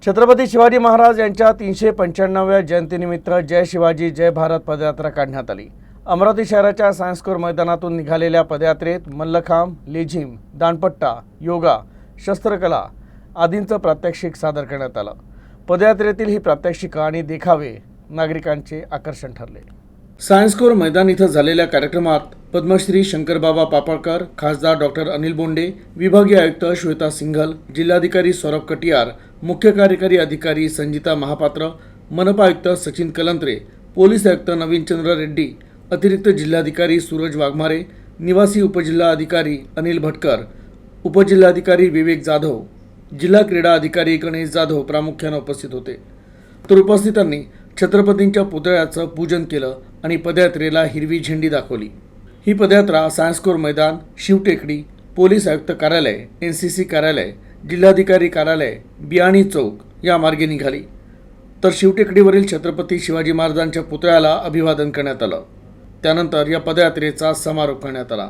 छत्रपती शिवाजी महाराज यांच्या 395व्या जयंतीनिमित्त जय शिवाजी जय भारत पदयात्रा काढण्यात आली। अमरावती शहराच्या सायन्स कोर मैदानातून निघालेल्या पदयात्रेत मल्लखांब, लेझिम, दांडपट्टा, योगा, शस्त्रकला आदींचं प्रात्यक्षिक सादर करण्यात आलं। पदयात्रेतील ही प्रात्यक्षिकं आणि देखावे नागरिकांचे आकर्षण ठरले। सायन्स कोर मैदान इथं झालेल्या कार्यक्रमात पद्मश्री शंकरबाबा पापळकर, खासदार डॉक्टर अनिल बोंडे, विभागीय आयुक्त श्वेता सिंघल, जिल्हाधिकारी सौरभ कटियार, मुख्य कार्यकारी अधिकारी संजिता महापात्र, मनपा आयुक्त सचिन कलंत्रे, पोलीस आयुक्त नवीनचंद्र रेड्डी, अतिरिक्त जिल्हाधिकारी सूरज वाघमारे, निवासी उपजिल्हाधिकारी अनिल भटकर, उपजिल्हाधिकारी विवेक जाधव, जिल्हा क्रीडा अधिकारी गणेश जाधव प्रामुख्याने उपस्थित होते। तर उपस्थितांनी छत्रपतींच्या पुतळ्याचं पूजन केलं आणि पदयात्रेला हिरवी झेंडी दाखवली। ही पदयात्रा सायन्स कोर मैदान, शिवटेकडी, पोलीस आयुक्त कार्यालय, NCC कार्यालय, जिल्हाधिकारी कार्यालय, बियाणी चौक या मार्गे निघाली। तर शिवटेकडीवरील छत्रपती शिवाजी महाराजांच्या पुतळ्याला अभिवादन करण्यात आलं। त्यानंतर या पदयात्रेचा समारोप करण्यात आला।